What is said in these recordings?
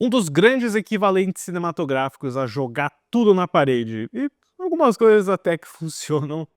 Um dos grandes equivalentes cinematográficos a jogar tudo na parede, e algumas coisas até que funcionam.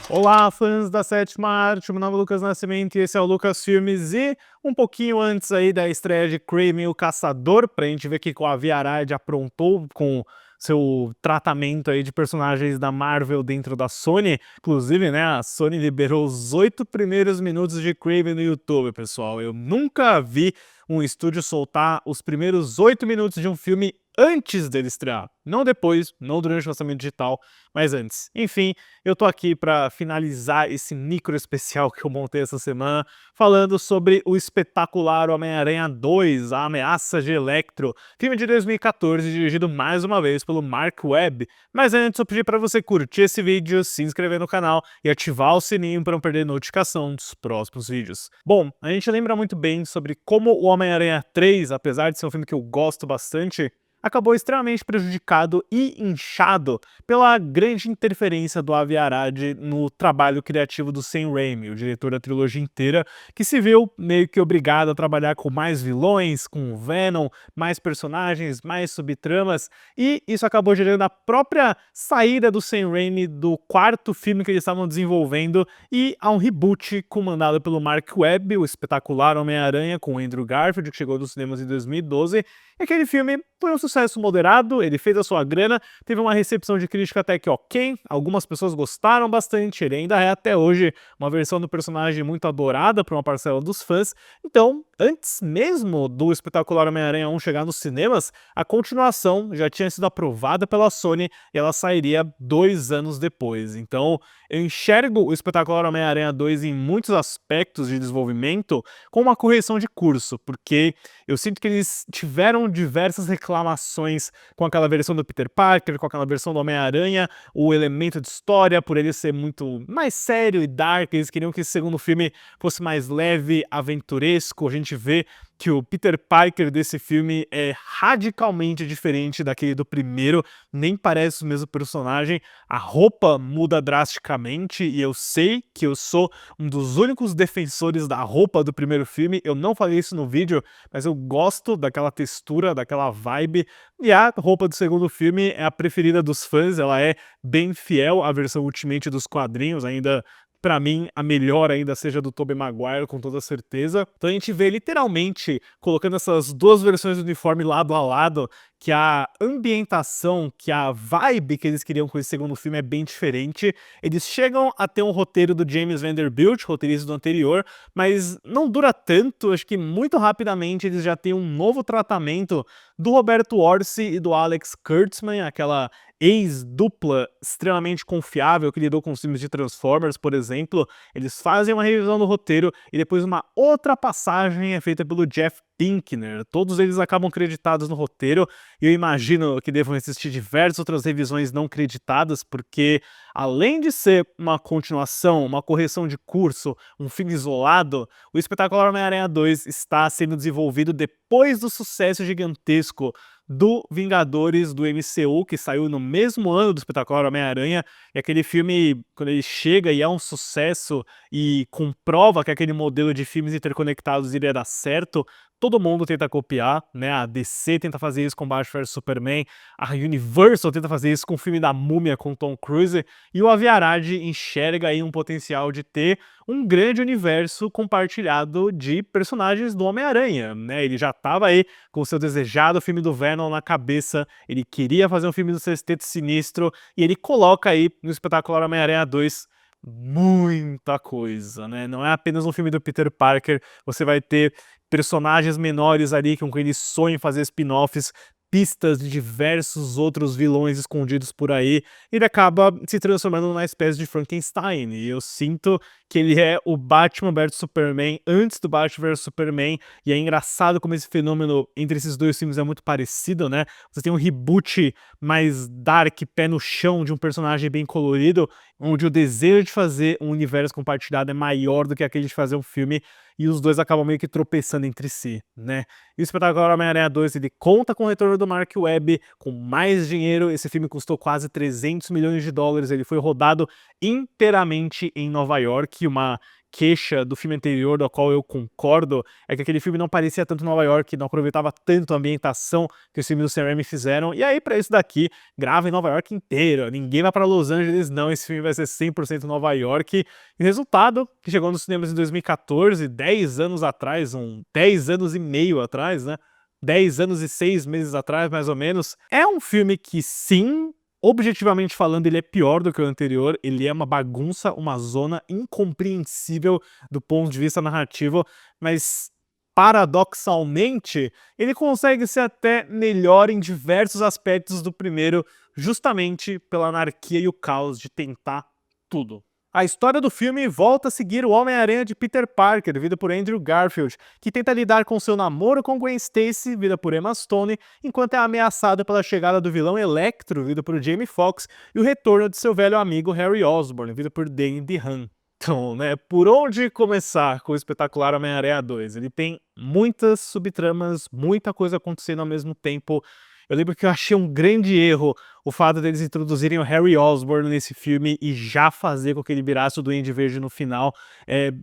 Olá, fãs da sétima arte, meu nome é Lucas Nascimento e esse é o Lucas Filmes. E um pouquinho antes aí da estreia de Kraven o Caçador, pra gente ver o que o Avi Arad aprontou com seu tratamento aí de personagens da Marvel dentro da Sony. Inclusive, né, a Sony liberou os 8 primeiros minutos de Kraven no YouTube, pessoal. Eu nunca vi um estúdio soltar os primeiros 8 minutos de um filme antes dele estrear. Não depois, não durante o lançamento digital, mas antes. Enfim, eu tô aqui para finalizar esse micro especial que eu montei essa semana, falando sobre o espetacular Homem-Aranha 2, A Ameaça de Electro, filme de 2014, dirigido mais uma vez pelo Mark Webb. Mas antes eu pedi para você curtir esse vídeo, se inscrever no canal e ativar o sininho para não perder notificação dos próximos vídeos. Bom, a gente lembra muito bem sobre como o Homem-Aranha 3, apesar de ser um filme que eu gosto bastante, acabou extremamente prejudicado e inchado pela grande interferência do Avi Arad no trabalho criativo do Sam Raimi, o diretor da trilogia inteira, que se viu meio que obrigado a trabalhar com mais vilões, com Venom, mais personagens, mais subtramas, e isso acabou gerando a própria saída do Sam Raimi do quarto filme que eles estavam desenvolvendo e a um reboot comandado pelo Mark Webb, o espetacular Homem-Aranha com Andrew Garfield, que chegou dos cinemas em 2012. E aquele filme foi um sucesso moderado, ele fez a sua grana, teve uma recepção de crítica até que ok, algumas pessoas gostaram bastante, ele ainda é até hoje uma versão do personagem muito adorada por uma parcela dos fãs. Então, antes mesmo do espetacular Homem-Aranha 1 chegar nos cinemas, a continuação já tinha sido aprovada pela Sony e ela sairia 2 anos depois. Então, eu enxergo o espetacular Homem-Aranha 2 em muitos aspectos de desenvolvimento com uma correção de curso, porque eu sinto que eles tiveram diversas reclamações com aquela versão do Peter Parker, com aquela versão do Homem-Aranha, o elemento de história, por ele ser muito mais sério e dark, eles queriam que esse segundo filme fosse mais leve, aventuresco. A gente vê que o Peter Parker desse filme é radicalmente diferente daquele do primeiro, nem parece o mesmo personagem, a roupa muda drasticamente e eu sei que eu sou um dos únicos defensores da roupa do primeiro filme, eu não falei isso no vídeo, mas eu gosto daquela textura, daquela vibe, e a roupa do segundo filme é a preferida dos fãs, ela é bem fiel à versão Ultimate dos quadrinhos, ainda pra mim, a melhor ainda seja do Tobey Maguire, com toda certeza. Então a gente vê literalmente colocando essas duas versões do uniforme lado a lado, que a ambientação, que a vibe que eles queriam com esse segundo filme é bem diferente. Eles chegam a ter um roteiro do James Vanderbilt, roteirista do anterior, mas não dura tanto, acho que muito rapidamente eles já têm um novo tratamento do Roberto Orci e do Alex Kurtzman, aquela ex-dupla extremamente confiável que lidou com os filmes de Transformers, por exemplo. Eles fazem uma revisão do roteiro e depois uma outra passagem é feita pelo Jeff Pinkner. Todos eles acabam creditados no roteiro e eu imagino que devam existir diversas outras revisões não creditadas, porque além de ser uma continuação, uma correção de curso, um filme isolado, o espetacular Homem-Aranha 2 está sendo desenvolvido depois do sucesso gigantesco do Vingadores do MCU, que saiu no mesmo ano do espetacular Homem-Aranha, e aquele filme, quando ele chega e é um sucesso e comprova que aquele modelo de filmes interconectados iria dar certo, todo mundo tenta copiar, né? A DC tenta fazer isso com Batman vs Superman, a Universal tenta fazer isso com o filme da Múmia com Tom Cruise, e o Avi Arad enxerga aí um potencial de ter um grande universo compartilhado de personagens do Homem-Aranha, né? Ele já estava aí com o seu desejado filme do Venom na cabeça, ele queria fazer um filme do Sexteto Sinistro, e ele coloca aí no espetacular Homem-Aranha 2 muita coisa, né? Não é apenas um filme do Peter Parker, você vai ter personagens menores ali com quem ele sonha em fazer spin-offs, pistas de diversos outros vilões escondidos por aí, e ele acaba se transformando numa espécie de Frankenstein, e eu sinto que ele é o Batman vs Superman antes do Batman vs Superman, e é engraçado como esse fenômeno entre esses dois filmes é muito parecido, né? Você tem um reboot mais dark, pé no chão, de um personagem bem colorido, onde o desejo de fazer um universo compartilhado é maior do que aquele de fazer um filme, e os dois acabam meio que tropeçando entre si, né? E o espetacular Homem-Aranha 2, ele conta com o retorno do Mark Webb, com mais dinheiro. Esse filme custou quase 300 milhões de dólares, ele foi rodado inteiramente em Nova York. Uma queixa do filme anterior, da qual eu concordo, é que aquele filme não parecia tanto Nova York, não aproveitava tanto a ambientação que os filmes do Sam Raimi fizeram. E aí, pra isso daqui, grava em Nova York inteiro. Ninguém vai pra Los Angeles, não. Esse filme vai ser 100% Nova York. E o resultado, que chegou nos cinemas em 2014, 10 anos atrás, 10 anos e meio atrás, né? 10 anos e 6 meses atrás, mais ou menos. É um filme que, sim, objetivamente falando, ele é pior do que o anterior. Ele é uma bagunça, uma zona incompreensível do ponto de vista narrativo, mas paradoxalmente, ele consegue ser até melhor em diversos aspectos do primeiro, justamente pela anarquia e o caos de tentar tudo. A história do filme volta a seguir o Homem-Aranha de Peter Parker, vivido por Andrew Garfield, que tenta lidar com seu namoro com Gwen Stacy, vivida por Emma Stone, enquanto é ameaçado pela chegada do vilão Electro, vivido por Jamie Foxx, e o retorno de seu velho amigo Harry Osborn, vivido por Dane DeHaan. Então, né, por onde começar com o espetacular Homem-Aranha 2? Ele tem muitas subtramas, muita coisa acontecendo ao mesmo tempo. Eu lembro que eu achei um grande erro o fato deles introduzirem o Harry Osborn nesse filme e já fazer com que ele virasse o Duende Verde no final.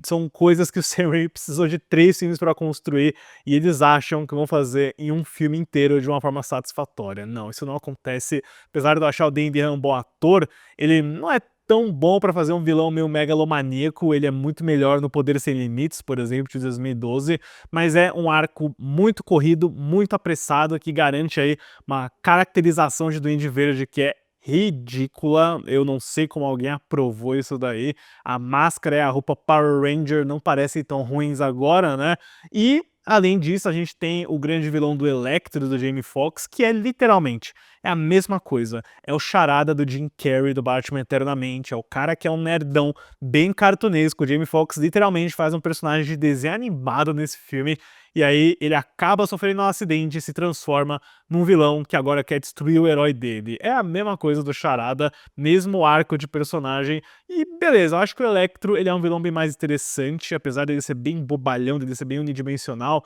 São coisas que o Sam Raimi precisou de 3 filmes para construir e eles acham que vão fazer em um filme inteiro de uma forma satisfatória. Não, isso não acontece. Apesar de eu achar o Dane DeHaan um bom ator, ele não é tão bom pra fazer um vilão meio megalomaníaco. Ele é muito melhor no Poder Sem Limites, por exemplo, de 2012, mas é um arco muito corrido, muito apressado, que garante aí uma caracterização de Duende Verde que é ridícula. Eu não sei como alguém aprovou isso daí. A máscara e a roupa Power Ranger não parecem tão ruins agora, né? E além disso, a gente tem o grande vilão do Electro, do Jamie Foxx, que é literalmente a mesma coisa. É o charada do Jim Carrey, do Batman Eternamente. É o cara que é um nerdão bem cartunesco. O Jamie Foxx literalmente faz um personagem de desenho animado nesse filme. E aí ele acaba sofrendo um acidente e se transforma num vilão que agora quer destruir o herói dele. É a mesma coisa do charada, mesmo arco de personagem. E beleza, eu acho que o Electro ele é um vilão bem mais interessante, apesar dele ser bem bobalhão, dele ser bem unidimensional.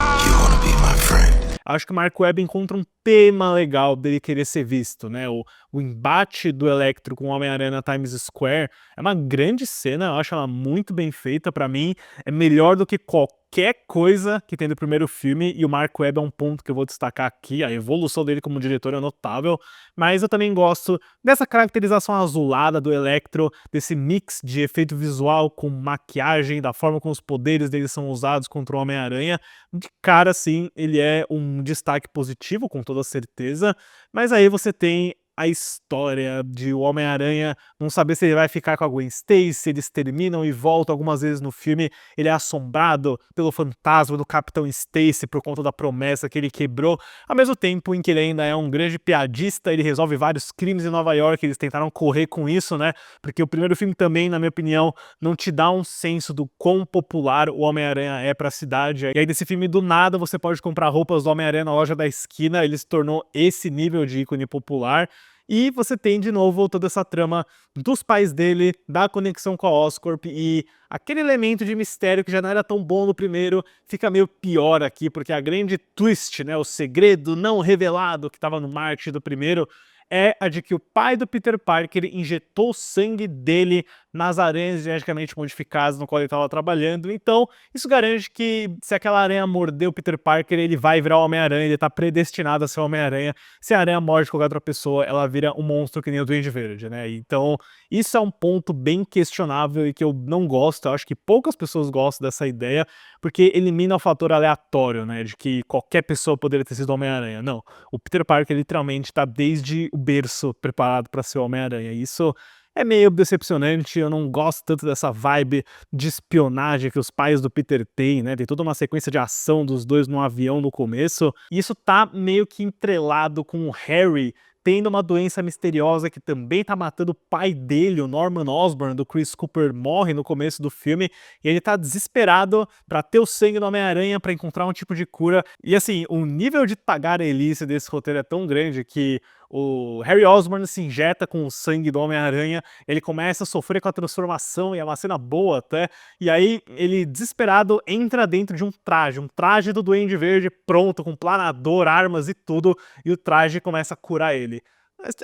Acho que o Mark Webb encontra um tema legal dele querer ser visto, né? O embate do Electro com o Homem-Aranha na Times Square é uma grande cena, eu acho ela muito bem feita. Pra mim, é melhor do que qualquer coisa que tem do primeiro filme, e o Mark Webb é um ponto que eu vou destacar aqui. A evolução dele como diretor é notável, mas eu também gosto dessa caracterização azulada do Electro, desse mix de efeito visual com maquiagem, da forma como os poderes dele são usados contra o Homem-Aranha. De cara, sim, ele é um destaque positivo, com toda certeza, mas aí você tem a história de o Homem-Aranha não saber se ele vai ficar com a Gwen Stacy. Eles terminam e voltam algumas vezes no filme. Ele é assombrado pelo fantasma do Capitão Stacy por conta da promessa que ele quebrou, ao mesmo tempo em que ele ainda é um grande piadista. Ele resolve vários crimes em Nova York. Eles tentaram correr com isso, né? Porque o primeiro filme também, na minha opinião, não te dá um senso do quão popular o Homem-Aranha é pra cidade. E aí desse filme, do nada, você pode comprar roupas do Homem-Aranha na loja da esquina. Ele se tornou esse nível de ícone popular. E você tem de novo toda essa trama dos pais dele, da conexão com a Oscorp, e aquele elemento de mistério que já não era tão bom no primeiro fica meio pior aqui, porque a grande twist, né, o segredo não revelado que estava no marketing do primeiro, é a de que o pai do Peter Parker injetou o sangue dele nas aranhas geneticamente modificadas no qual ele estava trabalhando. Então, isso garante que se aquela aranha morder o Peter Parker, ele vai virar o Homem-Aranha, ele está predestinado a ser o Homem-Aranha. Se a aranha morde qualquer outra pessoa, ela vira um monstro que nem o Duende Verde, né? Então, isso é um ponto bem questionável e que eu não gosto. Eu acho que poucas pessoas gostam dessa ideia, porque elimina o fator aleatório, né? De que qualquer pessoa poderia ter sido Homem-Aranha. Não, o Peter Parker literalmente está desde o berço preparado para ser o Homem-Aranha. Isso é meio decepcionante. Eu não gosto tanto dessa vibe de espionagem que os pais do Peter têm, né? Tem toda uma sequência de ação dos dois num avião no começo, e isso tá meio que entrelado com o Harry tendo uma doença misteriosa que também tá matando o pai dele. O Norman Osborn, do Chris Cooper, morre no começo do filme, e ele tá desesperado pra ter o sangue do Homem-Aranha pra encontrar um tipo de cura. E assim, o nível de tagarelice desse roteiro é tão grande que o Harry Osborn se injeta com o sangue do Homem-Aranha, ele começa a sofrer com a transformação, e é uma cena boa até, e aí ele, desesperado, entra dentro de um traje do Duende Verde pronto, com planador, armas e tudo, e o traje começa a curar ele.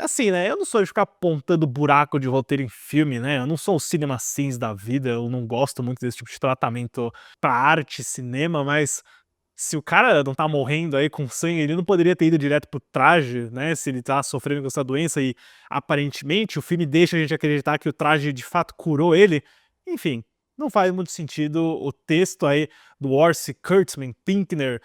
Assim, né, eu não sou de ficar apontando buraco de roteiro em filme, né, eu não sou o Cinema Sins da vida, eu não gosto muito desse tipo de tratamento pra arte, cinema, mas se o cara não tá morrendo aí com sangue, ele não poderia ter ido direto pro traje, né, se ele tá sofrendo com essa doença e, aparentemente, o filme deixa a gente acreditar que o traje de fato curou ele. Enfim, não faz muito sentido o texto aí do Orsi, Kurtzman, Pinkner,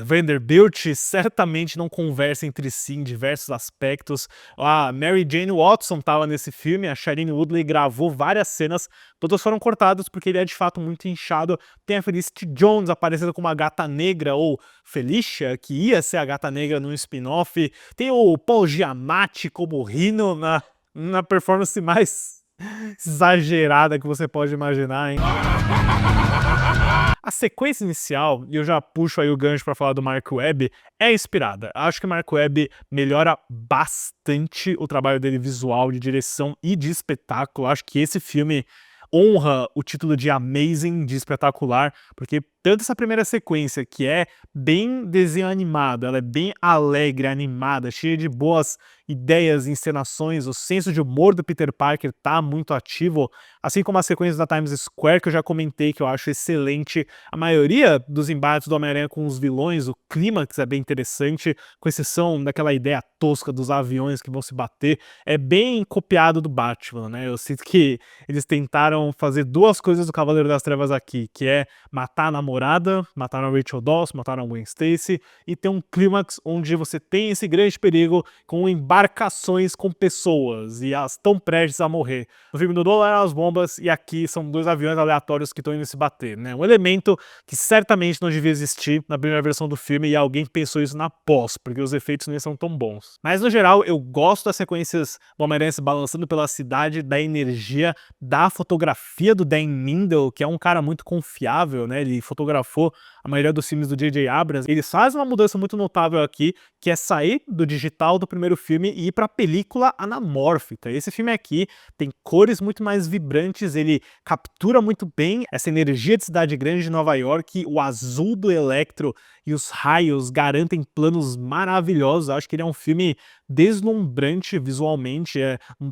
Vanderbilt certamente não conversa entre si em diversos aspectos. A Mary Jane Watson estava nesse filme, a Shailene Woodley gravou várias cenas, todas foram cortadas porque ele é de fato muito inchado. Tem a Felicity Jones aparecendo como uma gata negra, ou Felicia, que ia ser a gata negra num spin-off. Tem o Paul Giamatti como Rhino na performance mais exagerada que você pode imaginar, hein? A sequência inicial, e eu já puxo aí o gancho pra falar do Mark Webb, é inspirada. Acho que o Mark Webb melhora bastante o trabalho dele visual, de direção e de espetáculo. Acho que esse filme honra o título de Amazing, de espetacular, porque tanto essa primeira sequência, que é bem desenho animado, ela é bem alegre, animada, cheia de boas ideias, encenações, o senso de humor do Peter Parker tá muito ativo, assim como a sequência da Times Square, que eu já comentei, que eu acho excelente. A maioria dos embates do Homem-Aranha com os vilões, o clímax é bem interessante, com exceção daquela ideia tosca dos aviões que vão se bater, é bem copiado do Batman, né? Eu sinto que eles tentaram fazer duas coisas do Cavaleiro das Trevas aqui, que é matar a namorada, mataram a Rachel Dawson, mataram a Gwen Stacy, e tem um clímax onde você tem esse grande perigo com embarcações com pessoas, e elas estão prestes a morrer. No filme do Nolan eram as bombas, e aqui são dois aviões aleatórios que estão indo se bater, né? Um elemento que certamente não devia existir na primeira versão do filme, e alguém pensou isso na pós, porque os efeitos nem são tão bons. Mas no geral, eu gosto das sequências do Homem-Aranha se balançando pela cidade, da energia, da fotografia do Dan Mindel, que é um cara muito confiável, né? Ele fotografou a maioria dos filmes do J.J. Abrams. Eles fazem uma mudança muito notável aqui, que é sair do digital do primeiro filme e ir pra película anamórfica. Esse filme aqui tem cores muito mais vibrantes, ele captura muito bem essa energia de cidade grande de Nova York, o azul do Electro e os raios garantem planos maravilhosos. Eu acho que ele é um filme deslumbrante visualmente,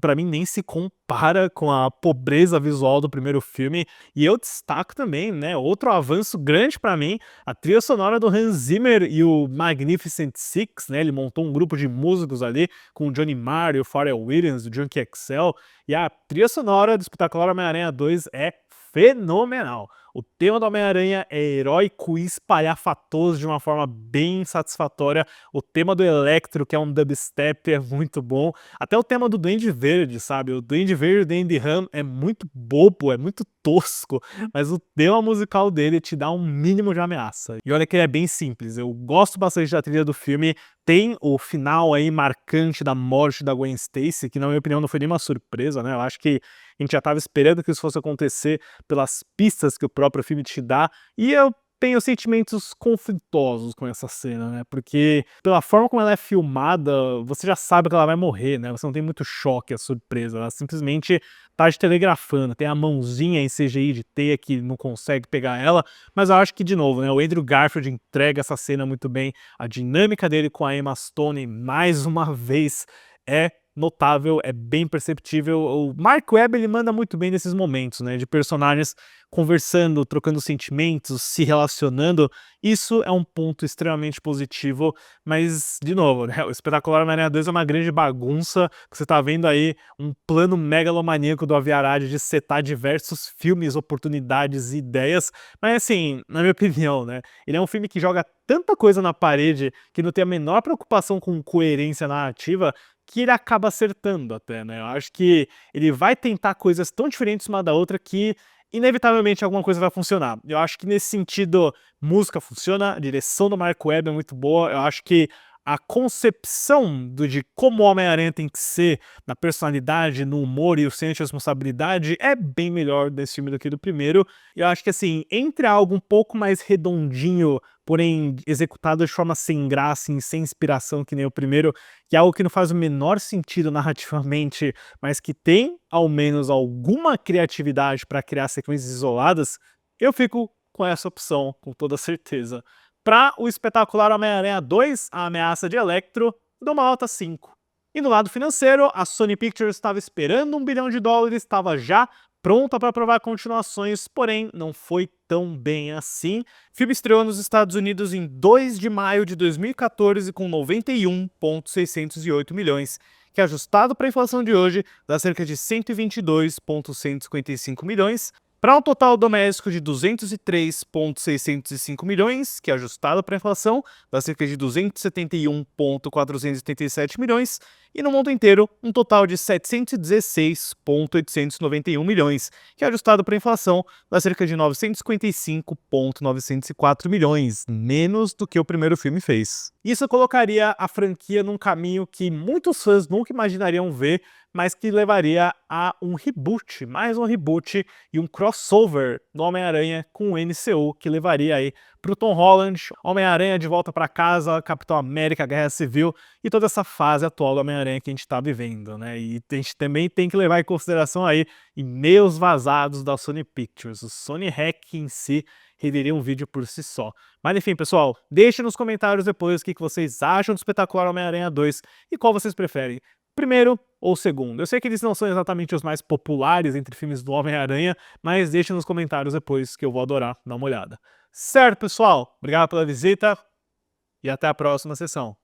para mim nem se compara com a pobreza visual do primeiro filme. E eu destaco também, né, outro avanço grande para mim, a trilha sonora do Hans Zimmer e o Magnificent Six, né? Ele montou um grupo de músicos ali com o Johnny Marr, o Pharrell Williams, o Junkie XL, e a trilha sonora do espetacular Homem-Aranha 2 é fenomenal. O tema do Homem-Aranha é heróico e espalhafatoso de uma forma bem satisfatória. O tema do Electro, que é um dubstep, é muito bom. Até o tema do Duende Verde, sabe? O Duende Verde do Andy Ham é muito bobo, é muito tosco, mas o tema musical dele te dá um mínimo de ameaça. E olha que ele é bem simples, eu gosto bastante da trilha do filme. Tem o final aí marcante da morte da Gwen Stacy, que na minha opinião não foi nenhuma surpresa, né? Eu acho que a gente já estava esperando que isso fosse acontecer pelas pistas que o próprio filme te dá, e eu tenho sentimentos conflitosos com essa cena, né? Porque pela forma como ela é filmada, você já sabe que ela vai morrer, né? Você não tem muito choque, a surpresa, ela simplesmente tá te telegrafando, tem a mãozinha em CGI de teia que não consegue pegar ela, mas eu acho que, de novo, né, o Andrew Garfield entrega essa cena muito bem, a dinâmica dele com a Emma Stone, mais uma vez, é notável, é bem perceptível. O Mark Webb, ele manda muito bem nesses momentos, né, de personagens conversando, trocando sentimentos, se relacionando. Isso é um ponto extremamente positivo, mas, de novo, né, o Espetacular Homem-Aranha 2 é uma grande bagunça, que você tá vendo aí um plano megalomaníaco do Avi Arad de setar diversos filmes, oportunidades e ideias, mas assim, na minha opinião, né, ele é um filme que joga tanta coisa na parede, que não tem a menor preocupação com coerência narrativa, que ele acaba acertando até, né? Eu acho que ele vai tentar coisas tão diferentes uma da outra que inevitavelmente alguma coisa vai funcionar. Eu acho que nesse sentido, música funciona, a direção do Mark Webb é muito boa, eu acho que a concepção de como o Homem-Aranha tem que ser, na personalidade, no humor e o senso de responsabilidade, é bem melhor desse filme do que do primeiro. E eu acho que, assim, entre algo um pouco mais redondinho, porém executado de forma sem graça e sem inspiração, que nem o primeiro, que é algo que não faz o menor sentido narrativamente, mas que tem, ao menos, alguma criatividade para criar sequências isoladas, eu fico com essa opção, com toda certeza. Para o espetacular Homem-Aranha 2, a ameaça de Electro, dou uma nota 5. E no lado financeiro, a Sony Pictures estava esperando $1 bilhão, estava já pronta para provar continuações, porém não foi tão bem assim. O filme estreou nos Estados Unidos em 2 de maio de 2014 com 91,608 milhões, que ajustado para a inflação de hoje dá cerca de 122,155 milhões, para um total doméstico de 203,605 milhões, que ajustado para a inflação dá cerca de 271,487 milhões, e no mundo inteiro um total de 716,891 milhões, que ajustado para a inflação dá cerca de 955,904 milhões, menos do que o primeiro filme fez. Isso colocaria a franquia num caminho que muitos fãs nunca imaginariam ver, mas que levaria a um reboot, mais um reboot e um crossover do Homem-Aranha com o MCU, que levaria aí pro Tom Holland, Homem-Aranha de volta para casa, Capitão América, Guerra Civil e toda essa fase atual do Homem-Aranha que a gente tá vivendo, né? E a gente também tem que levar em consideração aí e-mails vazados da Sony Pictures. O Sony Hack em si renderia um vídeo por si só. Mas enfim, pessoal, deixe nos comentários depois o que vocês acham do Espetacular Homem-Aranha 2 e qual vocês preferem, primeiro ou segundo. Eu sei que eles não são exatamente os mais populares entre filmes do Homem-Aranha, mas deixe nos comentários depois que eu vou adorar dar uma olhada. Certo, pessoal? Obrigado pela visita e até a próxima sessão.